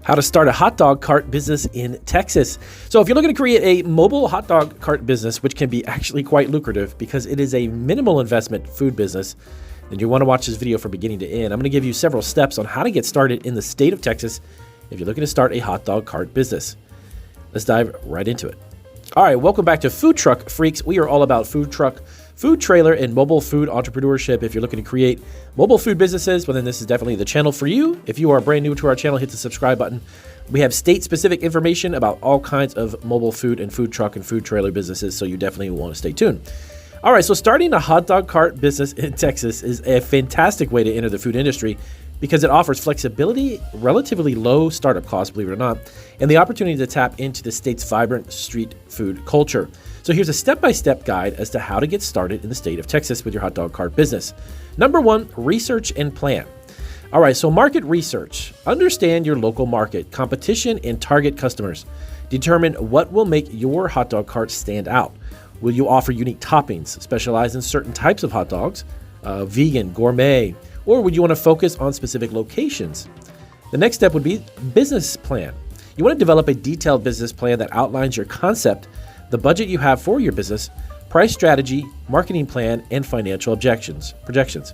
How to start a hot dog cart business in Texas. So if you're looking to create a mobile hot dog cart business, which can be actually quite lucrative because it is a minimal investment food business, then you want to watch this video from beginning to end. I'm going to give you several steps on how to get started in the state of Texas if you're looking to start a hot dog cart business. Let's dive right into it. All right, welcome back to Food Truck Freaks. We are all about food truck, food trailer, and mobile food entrepreneurship. If you're looking to create mobile food businesses, well, then this is definitely the channel for you. If you are brand new to our channel, hit the subscribe button. We have state-specific information about all kinds of mobile food and food truck and food trailer businesses, so you definitely want to stay tuned. All right, so starting a hot dog cart business in Texas is a fantastic way to enter the food industry because it offers flexibility, relatively low startup costs, believe it or not, and the opportunity to tap into the state's vibrant street food culture. So here's a step-by-step guide as to how to get started in the state of Texas with your hot dog cart business. Number one, research and plan. All right, so market research. Understand your local market, competition, and target customers. Determine what will make your hot dog cart stand out. Will you offer unique toppings, specialize in certain types of hot dogs, vegan, gourmet, or would you want to focus on specific locations? The next step would be business plan. You want to develop a detailed business plan that outlines your concept, the budget you have for your business, price strategy, marketing plan, and financial projections.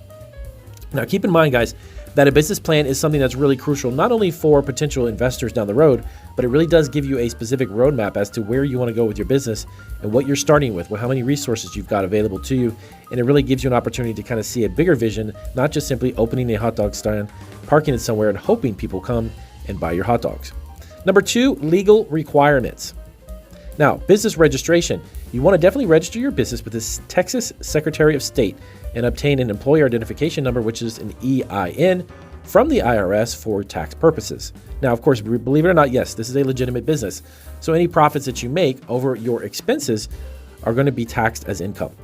Now, keep in mind, guys, that a business plan is something that's really crucial, not only for potential investors down the road, but it really does give you a specific roadmap as to where you want to go with your business and what you're starting with, how many resources you've got available to you. And it really gives you an opportunity to kind of see a bigger vision, not just simply opening a hot dog stand, parking it somewhere, and hoping people come and buy your hot dogs. Number two, legal requirements. Now, business registration. You want to definitely register your business with the Texas Secretary of State and obtain an employer identification number, which is an EIN, from the IRS for tax purposes. Now, of course, believe it or not, yes, this is a legitimate business. So any profits that you make over your expenses are going to be taxed as income.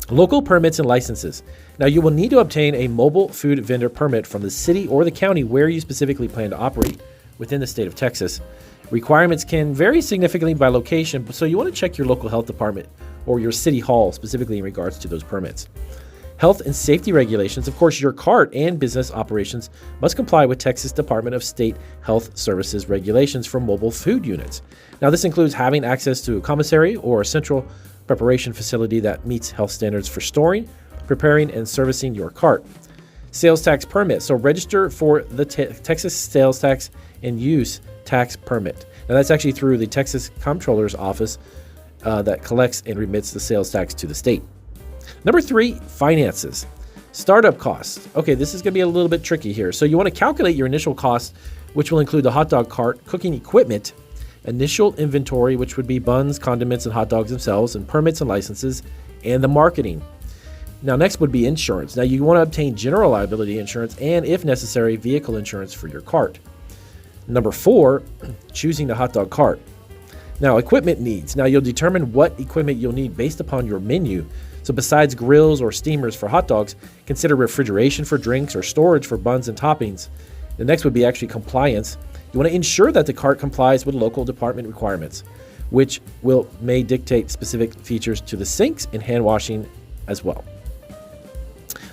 Local permits and licenses. Now, you will need to obtain a mobile food vendor permit from the city or the county where you specifically plan to operate within the state of Texas. Requirements can vary significantly by location, so you want to check your local health department or your city hall specifically in regards to those permits. Health and safety regulations. Of course, your cart and business operations must comply with Texas Department of State Health Services regulations for mobile food units. Now, this includes having access to a commissary or a central preparation facility that meets health standards for storing, preparing, and servicing your cart. Sales tax permit. So register for the Texas Sales Tax and Use Tax Permit. Now, that's actually through the Texas Comptroller's Office that collects and remits the sales tax to the state. Number three, finances. Startup costs. Okay, this is going to be a little bit tricky here. So you want to calculate your initial costs, which will include the hot dog cart, cooking equipment, initial inventory, which would be buns, condiments, and hot dogs themselves, and permits and licenses, and the marketing. Now, next would be insurance. Now, you want to obtain general liability insurance and, if necessary, vehicle insurance for your cart. Number four, choosing the hot dog cart. Now, equipment needs. Now, you'll determine what equipment you'll need based upon your menu. So besides grills or steamers for hot dogs, consider refrigeration for drinks or storage for buns and toppings. The next would be actually compliance. You want to ensure that the cart complies with local department requirements, which may dictate specific features to the sinks and hand washing as well.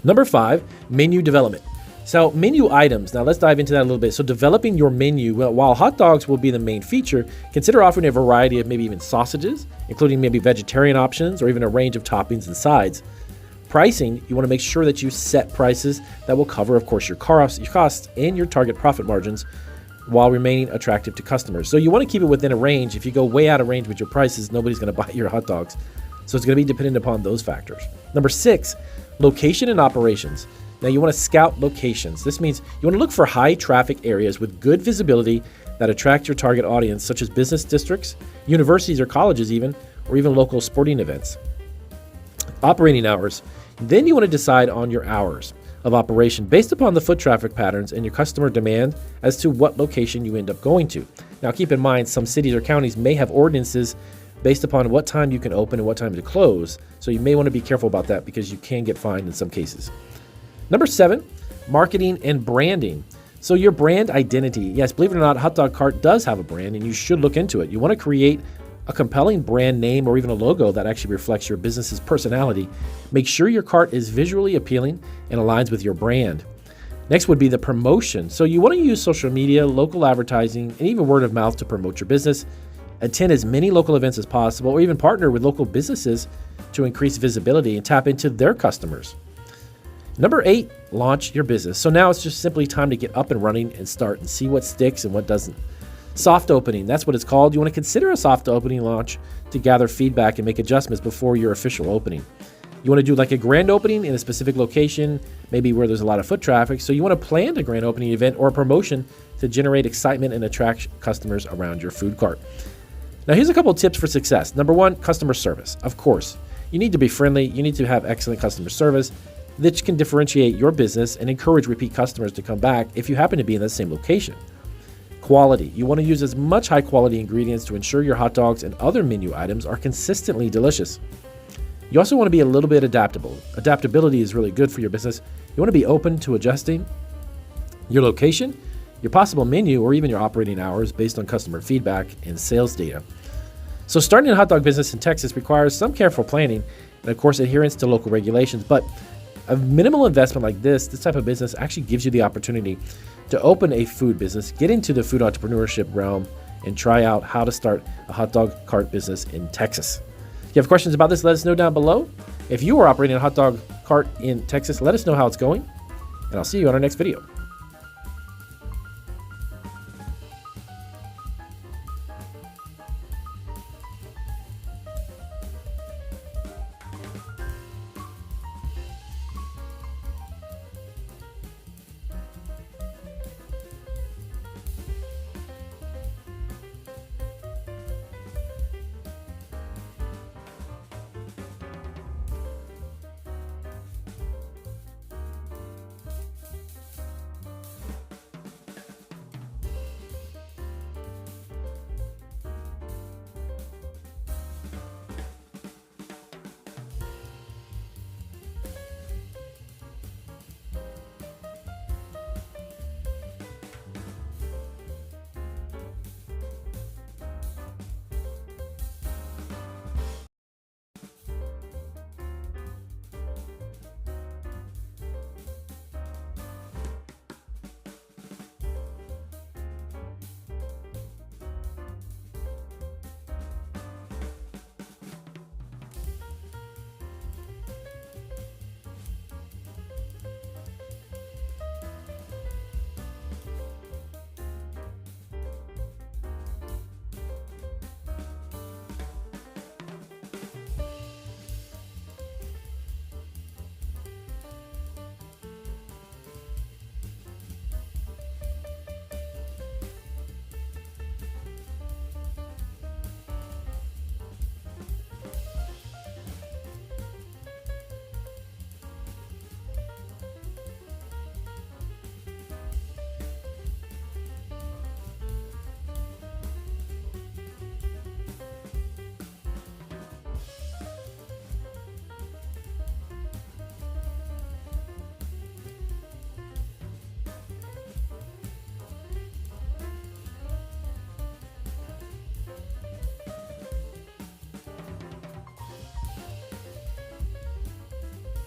Number five, menu development. So menu items, now let's dive into that a little bit. So developing your menu, well, while hot dogs will be the main feature, consider offering a variety of maybe even sausages, including maybe vegetarian options or even a range of toppings and sides. Pricing, you want to make sure that you set prices that will cover, of course, your costs and your target profit margins while remaining attractive to customers. So you want to keep it within a range. If you go way out of range with your prices, nobody's going to buy your hot dogs. So it's going to be dependent upon those factors. Number six, location and operations. Now, you want to scout locations. This means you want to look for high traffic areas with good visibility that attract your target audience, such as business districts, universities or colleges even, or even local sporting events. Operating hours. Then you want to decide on your hours of operation based upon the foot traffic patterns and your customer demand as to what location you end up going to. Now, keep in mind, some cities or counties may have ordinances based upon what time you can open and what time to close. So you may want to be careful about that because you can get fined in some cases. Number seven, marketing and branding. So your brand identity. Yes, believe it or not, Hot Dog Cart does have a brand and you should look into it. You want to create a compelling brand name or even a logo that actually reflects your business's personality. Make sure your cart is visually appealing and aligns with your brand. Next would be the promotion. So you want to use social media, local advertising, and even word of mouth to promote your business. Attend as many local events as possible, or even partner with local businesses to increase visibility and tap into their customers. Number 8, launch your business. So now it's just simply time to get up and running and start and see what sticks and what doesn't. Soft opening, that's what it's called. You want to consider a soft opening launch to gather feedback and make adjustments before your official opening. You want to do like a grand opening in a specific location, maybe where there's a lot of foot traffic. So you want to plan a grand opening event or a promotion to generate excitement and attract customers around your food cart. Now, here's a couple of tips for success. Number 1, customer service. Of course, you need to be friendly. You need to have excellent customer service that can differentiate your business and encourage repeat customers to come back if you happen to be in the same location. Quality. You want to use as much high quality ingredients to ensure your hot dogs and other menu items are consistently delicious. You also want to be a little bit adaptable. Adaptability is really good for your business. You want to be open to adjusting your location, your possible menu, or even your operating hours based on customer feedback and sales data. So starting a hot dog business in Texas requires some careful planning and, of course, adherence to local regulations. But a minimal investment like this type of business actually gives you the opportunity to open a food business, get into the food entrepreneurship realm, and try out how to start a hot dog cart business in Texas. If you have questions about this, let us know down below. If you are operating a hot dog cart in Texas, let us know how it's going, and I'll see you on our next video.